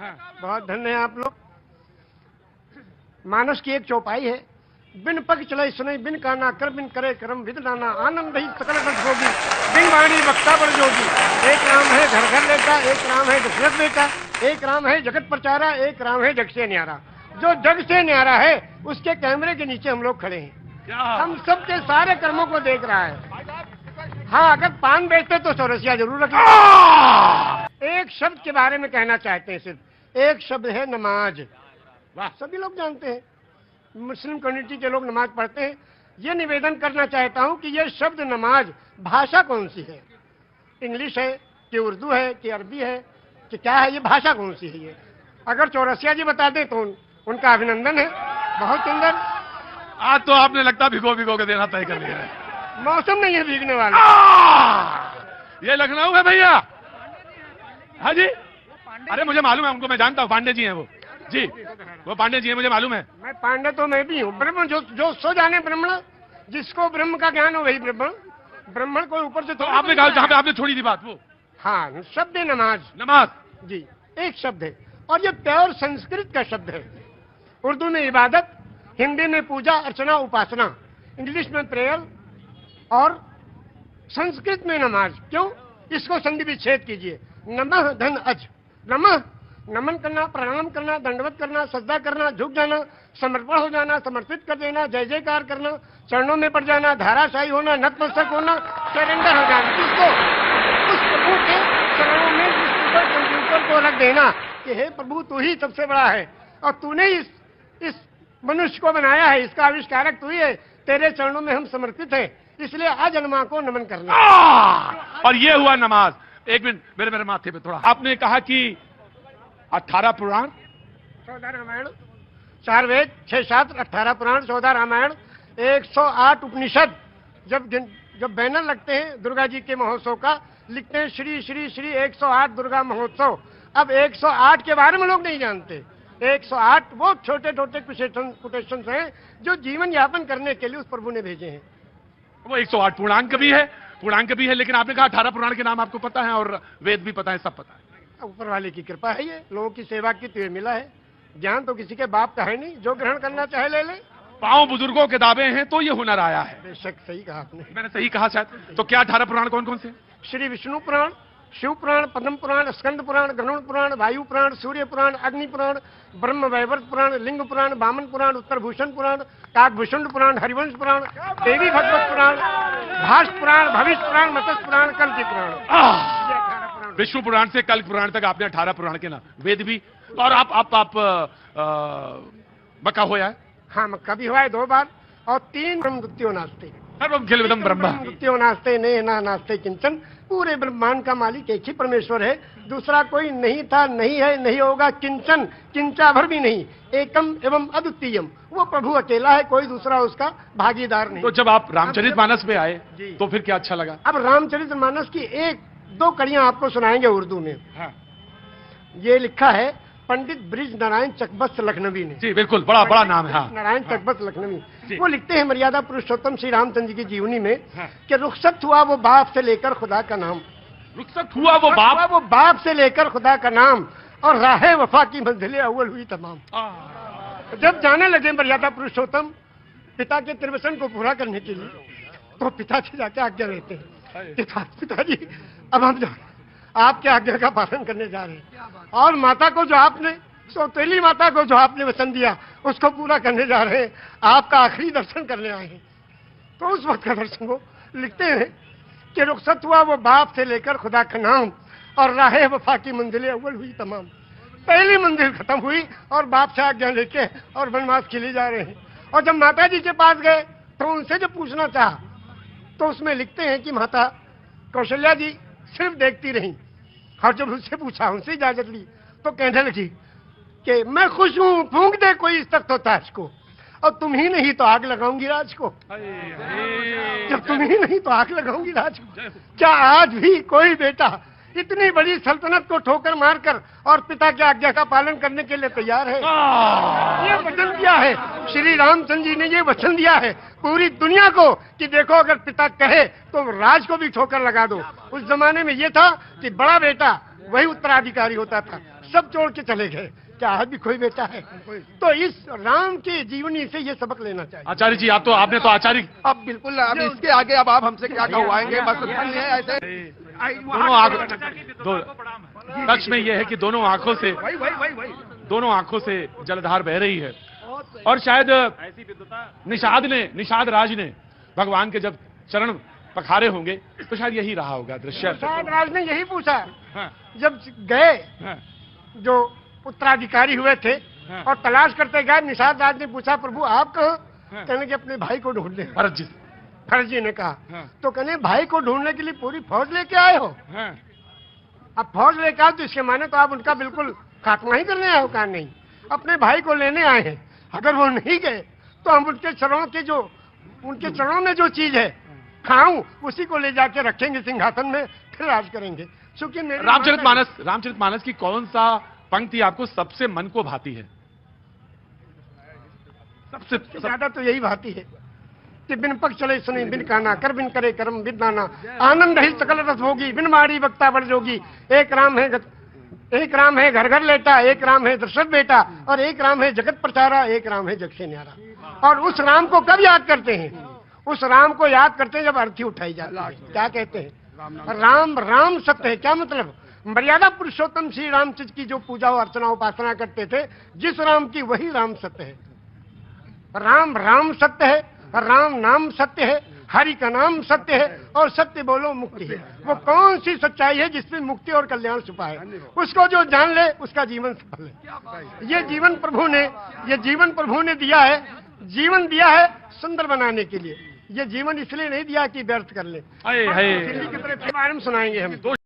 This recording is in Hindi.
बहुत धन्य है आप लोग। मानस की एक चौपाई है, बिन पग चले सुने, बिन काना कर, बिन करे करम विद नाना, आनंद ही सकल बस होगी, बिन वाणी वक्ता बड़ जोगी। एक राम है घर घर लेता, एक राम है दशरथ बेटा, एक राम है जगत प्रचारा, एक राम है जग से न्यारा। जो जग से न्यारा है उसके कैमरे के नीचे हम लोग खड़े हैं, हम सबके सारे कर्मों को देख रहा है। हाँ, अगर पान बेचते तो चौरसिया जरूर रखें। एक शब्द के बारे में कहना चाहते हैं, सिर्फ एक शब्द है नमाज। वाह, सभी लोग जानते हैं, मुस्लिम कम्युनिटी के लोग नमाज पढ़ते हैं। ये निवेदन करना चाहता हूं कि ये शब्द नमाज भाषा कौन सी है? इंग्लिश है कि उर्दू है कि अरबी है कि क्या है? ये भाषा कौन सी है? ये अगर चौरसिया जी बता दें तो उनका अभिनंदन है। बहुत सुंदर। आज तो आपने लगता भिगो भिगो के देना तय कर लिया है। मौसम नहीं है भीगने वाला। ये लखनऊ है भैया। हाँ जी, अरे मुझे मालूम है उनको, मैं जानता हूँ, पांडे जी हैं वो जी, वो पांडे जी हैं, मुझे मालूम है। मैं पांडे तो मैं भी हूँ। ब्रह्म जो सो जाने ब्राह्मण, जिसको ब्रह्म का ज्ञान हो वही ब्राह्मण। ब्राह्मण को ऊपर से तो आपने कहा जहाँ पे आपने छोड़ी थी बात वो। हाँ, शब्द है नमाज। नमाज जी, एक शब्द है और ये प्योर संस्कृत का शब्द है। उर्दू में इबादत, हिंदी में पूजा अर्चना उपासना, इंग्लिश में प्रेयर और संस्कृत में नमाज। क्यों? इसको संधि विच्छेद कीजिए। नमः धन अज। नमः नमन करना, प्रणाम करना, दंडवत करना, सजदा करना, झुक जाना, समर्पण हो जाना, समर्पित कर देना, जय जयकार करना, चरणों में पड़ जाना, धाराशाही होना, नतमस्तक होना, सरेंडर हो जाना। किसको? उस प्रभु के चरणों में कंप्यूटर को रख देना कि हे प्रभु तू ही सबसे बड़ा है और तूने इस मनुष्य को बनाया है, इसका आविष्कारक तू ही है, तेरे चरणों में हम समर्पित हैं, इसलिए आज अनमा को नमन करना। और ये हुआ नमाज। एक मिनट, मेरे माथे पे थोड़ा। आपने कहा कि 18 पुराण, 14 रामायण, 4 वेद, 6 शास्त्र, 18 पुराण, 14 रामायण, 108 उपनिषद। जब बैनर लगते हैं दुर्गा जी के महोत्सव का, लिखते हैं श्री श्री श्री 108 दुर्गा महोत्सव। अब 108 के बारे में लोग नहीं जानते। 108 वो छोटे छोटे कोटेशंस हैं जो जीवन यापन करने के लिए उस प्रभु ने भेजे हैं। वो 108 पूर्णांक भी है, लेकिन आपने कहा 18 पुराण के नाम आपको पता है और वेद भी पता है, सब पता है। ऊपर वाले की कृपा है, ये लोगों की सेवा की तो ये मिला है। ज्ञान तो किसी के बाप का है नहीं, जो ग्रहण करना चाहे ले ले। पांव बुजुर्गों के दावे हैं तो ये हुनर आया है। बेशक सही कहा आपने। मैंने सही कहा शायद। तो क्या 18 पुराण कौन कौन से? श्री विष्णु पुराण, शिव पुराण, पद्म पुराण, स्कंद पुराण, गरुड़ पुराण, वायु पुराण, सूर्य पुराण, अग्नि पुराण, ब्रह्म वैवर्त पुराण, लिंग पुराण, वामन पुराण, उत्तर भूषण पुराण, काकभूषण पुराण, हरिवंश पुराण, देवी भगवत पुराण, भाष पुराण, भविष्य पुराण, मत्स्य पुराण, कल्कि पुराण। विष्णु पुराण से कल्क पुराण तक आपने 18 पुराण के नाम, वेद भी। और आप मक्का होया है? हाँ, मक्का भी हुआ है 2 बार। और 3 ब्रह्मद्वितीयो नास्ते, सर्वम ब्रह्म द्वितीयो नास्ते ने ना नास्ते किंचन। पूरे ब्रह्मांड का मालिक एक ही परमेश्वर है, दूसरा कोई नहीं था, नहीं है, नहीं होगा, किंचन, किंचा भर भी नहीं, एकम एवं अद्वितीयम। वो प्रभु अकेला है, कोई दूसरा उसका भागीदार नहीं। तो जब आप रामचरितमानस में आए तो फिर क्या अच्छा लगा? अब रामचरितमानस की 1-2 कड़ियां आपको सुनाएंगे उर्दू में। हाँ। ये लिखा है पंडित ब्रिज नारायण चकबस्त लखनवी ने। जी बिल्कुल, बड़ा नाम है। हाँ। नारायण चकबस्त लखनवी। वो लिखते हैं मर्यादा पुरुषोत्तम श्री रामचंद्र जी की जीवनी में कि रुखसत हुआ वो बाप से लेकर खुदा का नाम। रुखसत हुआ वो बाप से लेकर खुदा का नाम, और राहे वफा की मंजिलें अव्वल हुई तमाम। जब जाने लगे मर्यादा पुरुषोत्तम पिता के त्रिवचन को पूरा करने के लिए, तो पिता से जाके आज्ञा लेते हैं कि पिताजी अब हम आपके आज्ञा का पालन करने जा रहे हैं, और माता को जो आपने, सौतेली माता को जो आपने वचन दिया उसको पूरा करने जा रहे हैं, आपका आखिरी दर्शन करने आए हैं। तो उस वक्त का दर्शन वो लिखते हैं कि रुखसत हुआ वो बाप से लेकर खुदा का नाम, और राहे वफा की मंजिलें अव्वल हुई तमाम। पहली मंजिल खत्म हुई और बाप से आज्ञा लेके और वनवास के लिए जा रहे हैं। और जब माता जी के पास गए तो उनसे जब पूछना चाहा तो उसमें लिखते हैं कि माता कौशल्या जी सिर्फ देखती रही, और जब उससे पूछा, उनसे इजाजत ली, तो कहने लगी कि मैं खुश हूं, फूंक दे कोई इस तख्त ताज को, और तुम ही नहीं तो आग लगाऊंगी राज को। जब तुम ही नहीं तो आग लगाऊंगी राज को। क्या आज भी कोई बेटा इतनी बड़ी सल्तनत को ठोकर मारकर और पिता की आज्ञा का पालन करने के लिए तैयार है? ये वचन दिया है श्री रामचंद्र जी ने, ये वचन दिया है पूरी दुनिया को कि देखो अगर पिता कहे तो राज को भी ठोकर लगा दो। उस जमाने में ये था कि बड़ा बेटा वही उत्तराधिकारी होता था, सब छोड़ के चले गए, क्या आज भी कोई बेटा है? तो इस राम की जीवनी से ये सबक लेना चाहिए। आचार्य जी आपने तो आचार्य अब बिल्कुल, अब इसके आगे अब आप हमसे क्या कहवाएंगे? बस इतना ही है। ऐसे दोनों आंखों सच में ये है कि दोनों आंखों से जलधार बह रही है। और शायद निषाद राज ने भगवान के जब चरण पखारे होंगे तो शायद यही रहा होगा दृश्य। निषाद राज ने यही पूछा हाँ, जब गए, हाँ, जो उत्तराधिकारी हुए थे हाँ। और तलाश करते गए, निषाद राज ने पूछा प्रभु आप कहाँ? हाँ। कहने के अपने भाई को ढूंढने। फर्जी ने कहा हाँ। तो कहने भाई को ढूंढने के लिए पूरी फौज लेके आए हो? हाँ, अब फौज लेके आओ तो इसके माने तो आप उनका बिल्कुल खात्मा ही करने आए हो? कहा नहीं, अपने भाई को लेने आए हैं। अगर वो नहीं गए तो हम उनके चरणों में जो चीज है खाऊं उसी को ले जाके रखेंगे सिंहासन में, फिर राज करेंगे। क्योंकि रामचरितमानस की कौन सा पंक्ति आपको सबसे मन को भाती है? सबसे ज्यादा तो यही भाती है कि बिन पग चले सुने बिन काना, कर बिन करे कर्म बिन नाना, आनंद ही सकल रस होगी, बिन मारी वक्ता बड़ जोगी। एक राम है घर घर लेटा, एक राम है दशरथ बेटा, और एक राम है जगत प्रचारा, एक राम है जग से न्यारा। और उस राम को कब याद करते हैं? उस राम को याद करते हैं जब अर्थी उठाई जाती है। क्या कहते हैं? राम सत्य है। क्या मतलब? मर्यादा पुरुषोत्तम श्री रामचंद्र की जो पूजा अर्चना उपासना करते थे, जिस राम की वही राम सत्य है। राम सत्य है, राम नाम सत्य है, हरि का नाम सत्य है, और सत्य बोलो मुक्ति है। वो कौन सी सच्चाई है जिसमें मुक्ति और कल्याण छुपा है? उसको जो जान ले उसका जीवन सफल है। ये जीवन प्रभु ने दिया है, जीवन दिया है सुंदर बनाने के लिए। ये जीवन इसलिए नहीं दिया कि व्यर्थ कर ले। हाय दिल्ली की तरफ बारे में सुनाएंगे हम।